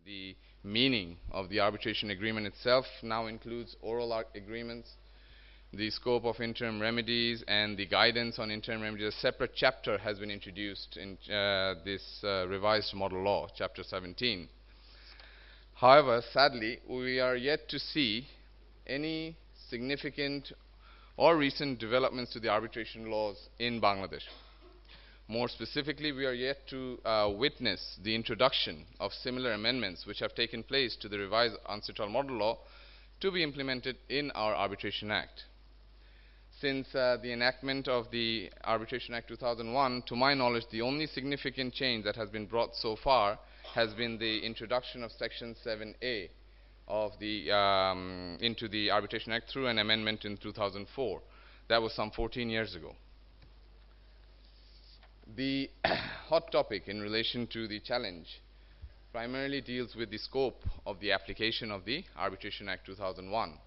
The meaning of the arbitration agreement itself now includes oral agreements, the scope of interim remedies, and the guidance on interim remedies. A separate chapter has been introduced in this revised model law, Chapter 17. However, sadly, we are yet to see any significant or recent developments to the arbitration laws in Bangladesh. More specifically, we are yet to witness the introduction of similar amendments which have taken place to the revised UNCITRAL model law to be implemented in our Arbitration Act. Since the enactment of the Arbitration Act 2001, to my knowledge, the only significant change that has been brought so far has been the introduction of Section 7A of the into the Arbitration Act through an amendment in 2004. That was some 14 years ago. The hot topic in relation to the challenge primarily deals with the scope of the application of the Arbitration Act 2001.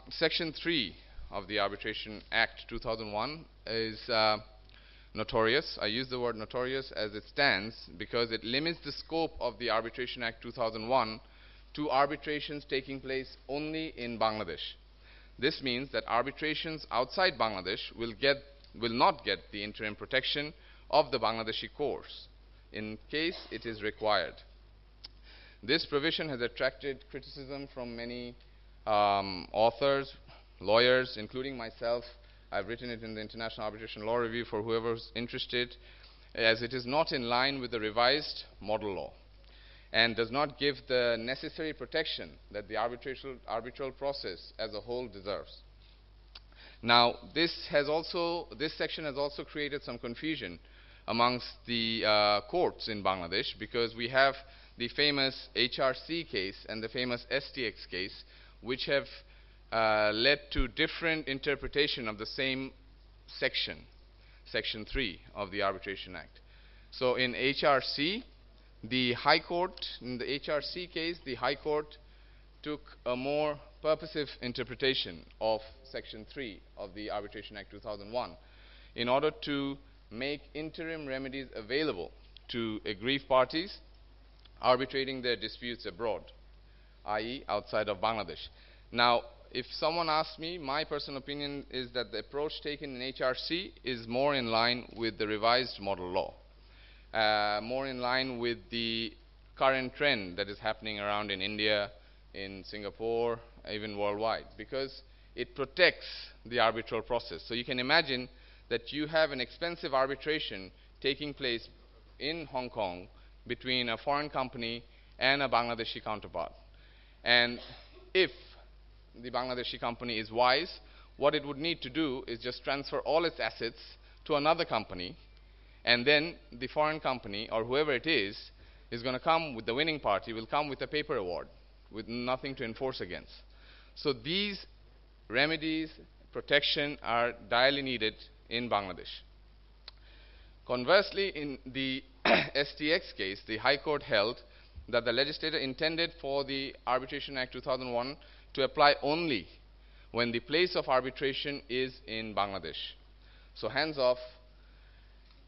Section 3 of the Arbitration Act 2001 is notorious. I use the word notorious as it stands because it limits the scope of the Arbitration Act 2001 to arbitrations taking place only in Bangladesh. This means that arbitrations outside Bangladesh will not get the interim protection of the Bangladeshi courts in case it is required. This provision has attracted criticism from many authors, lawyers, including myself. I've written it in the International Arbitration Law Review for whoever's interested, as it is not in line with the revised model law and does not give the necessary protection that the arbitral process as a whole deserves. Now, this section has also created some confusion amongst the courts in Bangladesh, because we have the famous HRC case and the famous STX case, which have led to different interpretation of the same section, Section 3 of the Arbitration Act. So in HRC, the High Court, in the HRC case, the High Court took a more purposive interpretation of Section 3 of the Arbitration Act 2001 in order to make interim remedies available to aggrieved parties arbitrating their disputes abroad, i.e. outside of Bangladesh. Now, if someone asks me, my personal opinion is that the approach taken in HRC is more in line with the revised model law, more in line with the current trend that is happening around in India, in Singapore, even worldwide, because it protects the arbitral process. So you can imagine that you have an expensive arbitration taking place in Hong Kong between a foreign company and a Bangladeshi counterpart. And if the Bangladeshi company is wise, what it would need to do is just transfer all its assets to another company, and then the foreign company, or whoever it is going to come with the winning party, will come with a paper award with nothing to enforce against. So these remedies, protection, are direly needed in Bangladesh. Conversely, in the STX case, the High Court held that the legislator intended for the Arbitration Act 2001 to apply only when the place of arbitration is in Bangladesh. So hands off.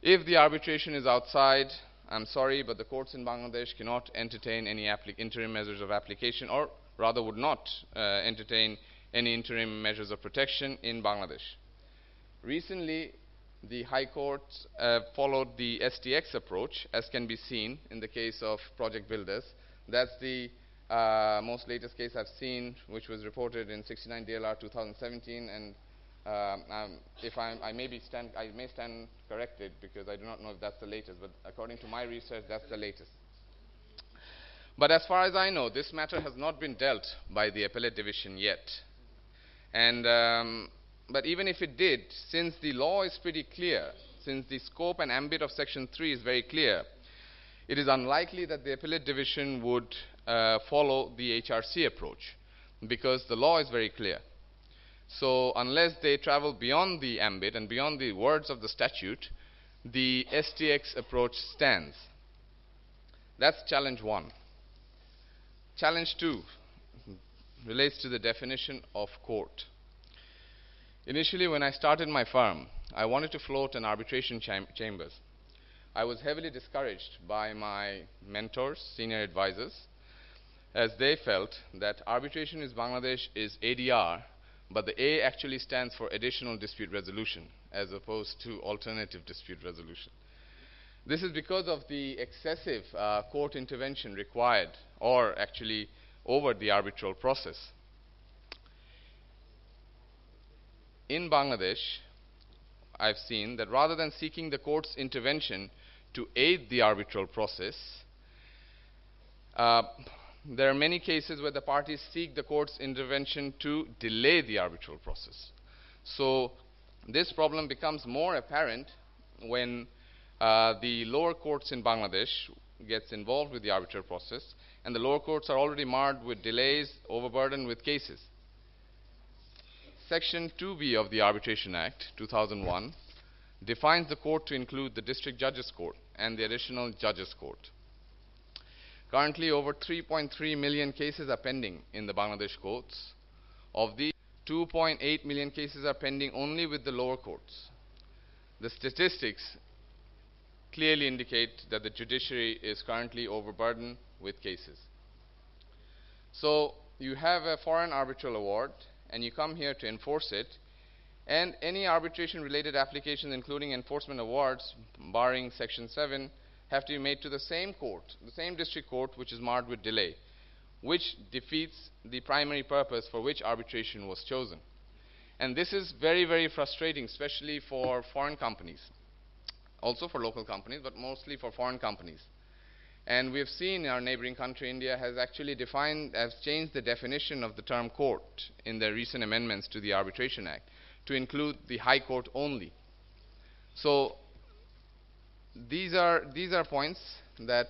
If the arbitration is outside, I'm sorry, but the courts in Bangladesh cannot entertain any interim measures of application, or rather would not entertain any interim measures of protection in Bangladesh. Recently, the High Court followed the STX approach, as can be seen in the case of Project Builders. That's the most latest case I've seen, which was reported in 69 DLR 2017, and I may stand corrected, because I do not know if that's the latest, but according to my research, that's the latest. But as far as I know, this matter has not been dealt by the appellate division yet. And but even if it did, since the law is pretty clear, since the scope and ambit of Section 3 is very clear, it is unlikely that the appellate division would follow the HRC approach, because the law is very clear. So unless they travel beyond the ambit and beyond the words of the statute, the STX approach stands. That's challenge 1. Challenge 2 relates to the definition of court. Initially, when I started my firm, I wanted to float an arbitration chambers. I was heavily discouraged by my mentors, senior advisors, as they felt that arbitration in Bangladesh is ADR, but the A actually stands for additional dispute resolution as opposed to alternative dispute resolution. This is because of the excessive court intervention required, or actually over the arbitral process. In Bangladesh, I've seen that rather than seeking the court's intervention to aid the arbitral process, there are many cases where the parties seek the court's intervention to delay the arbitral process. So this problem becomes more apparent when the lower courts in Bangladesh gets involved with the arbitral process, and the lower courts are already marred with delays, overburdened with cases. Section 2B of the Arbitration Act 2001 defines the court to include the district judges court and the additional judges court. Currently, over 3.3 million cases are pending in the Bangladesh courts. Of these, 2.8 million cases are pending only with the lower courts. The statistics clearly indicate that the judiciary is currently overburdened with cases. So you have a foreign arbitral award, and you come here to enforce it, and any arbitration related applications, including enforcement awards barring section 7, have to be made to the same court, the same district court, which is marred with delay, which defeats the primary purpose for which arbitration was chosen. And this is very, very frustrating, especially for foreign companies, also for local companies, but mostly for foreign companies. And we have seen our neighboring country, India, has actually changed the definition of the term court in their recent amendments to the Arbitration Act to include the High Court only. So these are points that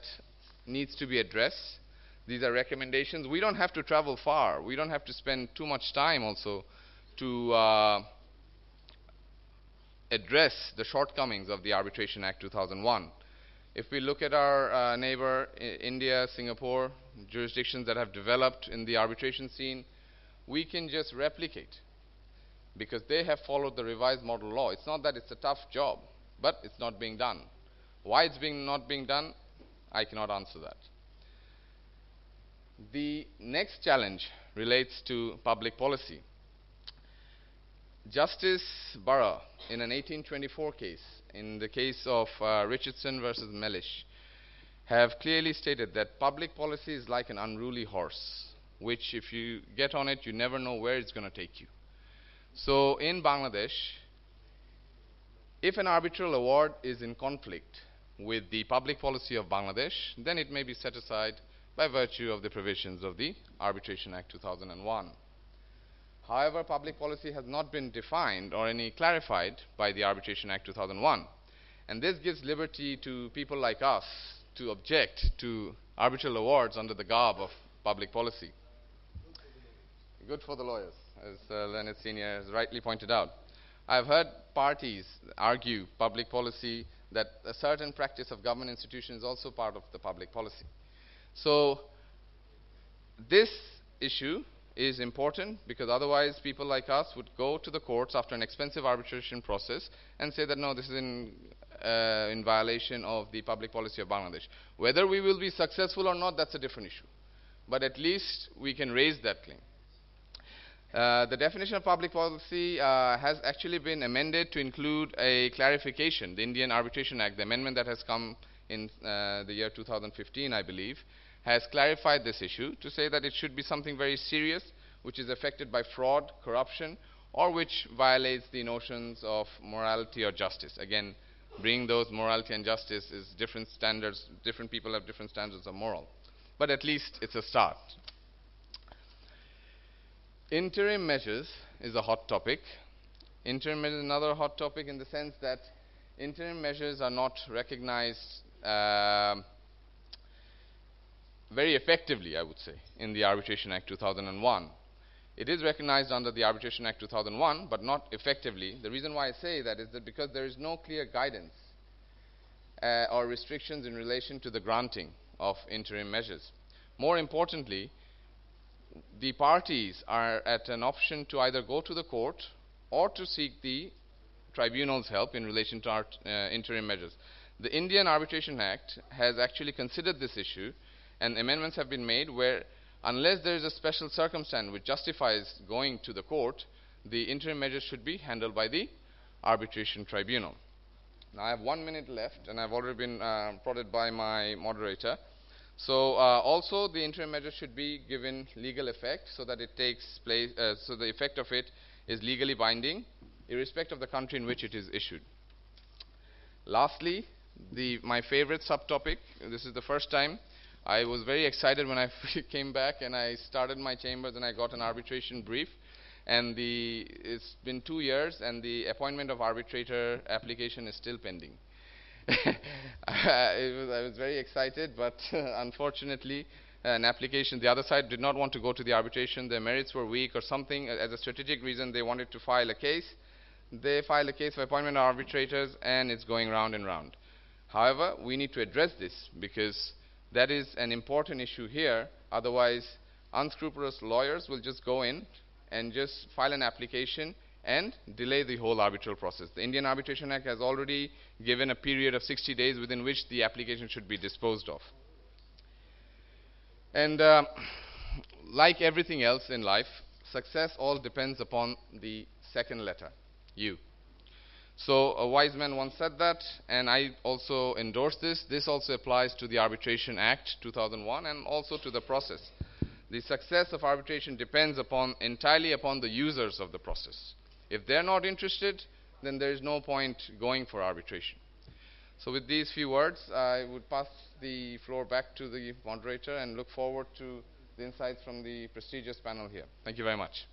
needs to be addressed. These are recommendations. We don't have to travel far. We don't have to spend too much time also to address the shortcomings of the Arbitration Act 2001. If we look at our neighbor, India, Singapore, jurisdictions that have developed in the arbitration scene, we can just replicate because they have followed the revised model law. It's not that it's a tough job, but it's not being done. Why it's not being done, I cannot answer that. The next challenge relates to public policy. Justice Burra, in an 1824 case, in the case of Richardson versus Mellish, have clearly stated that public policy is like an unruly horse, which if you get on it, you never know where it's going to take you. So in Bangladesh, if an arbitral award is in conflict with the public policy of Bangladesh, then it may be set aside by virtue of the provisions of the Arbitration Act 2001. However, public policy has not been defined or any clarified by the Arbitration Act 2001. And this gives liberty to people like us to object to arbitral awards under the garb of public policy. Good for the lawyers, as Leonard Senior has rightly pointed out. I've heard parties argue public policy that a certain practice of government institution is also part of the public policy. So this issue is important because otherwise people like us would go to the courts after an expensive arbitration process and say that no, this is in violation of the public policy of Bangladesh. Whether we will be successful or not, that's a different issue. But at least we can raise that claim. The definition of public policy has actually been amended to include a clarification. The Indian Arbitration Act, the amendment that has come in the year 2015, I believe, has clarified this issue to say that it should be something very serious, which is affected by fraud, corruption, or which violates the notions of morality or justice. Again, bringing those morality and justice is different standards. Different people have different standards of moral. But at least it's a start. Interim measures is a hot topic. Interim measures is another hot topic in the sense that interim measures are not recognized very effectively, I would say, in the Arbitration Act 2001. It is recognized under the Arbitration Act 2001, but not effectively. The reason why I say that is that because there is no clear guidance or restrictions in relation to the granting of interim measures. More importantly, the parties are at an option to either go to the court or to seek the tribunal's help in relation to our interim measures. The Indian Arbitration Act has actually considered this issue, and amendments have been made where, unless there is a special circumstance which justifies going to the court, the interim measures should be handled by the arbitration tribunal. Now I have 1 minute left, and I've already been prodded by my moderator. So also the interim measure should be given legal effect so that it takes place, so the effect of it is legally binding, irrespective of the country in which it is issued. Lastly, my favorite subtopic. This is the first time. I was very excited when I came back and I started my chambers and I got an arbitration brief. And it's been 2 years, and the appointment of arbitrator application is still pending. I was very excited, but unfortunately, an application, the other side did not want to go to the arbitration. Their merits were weak or something. As a strategic reason, they wanted to file a case. They filed a case for appointment of arbitrators, and it's going round and round. However, we need to address this because that is an important issue here. Otherwise, unscrupulous lawyers will just go in and just file an application and delay the whole arbitral process. The Indian Arbitration Act has already given a period of 60 days within which the application should be disposed of. And like everything else in life, success all depends upon the second letter, U. So a wise man once said that, and I also endorse this. This also applies to the Arbitration Act 2001 and also to the process. The success of arbitration depends entirely upon the users of the process. If they're not interested, then there is no point going for arbitration. So with these few words, I would pass the floor back to the moderator and look forward to the insights from the prestigious panel here. Thank you very much.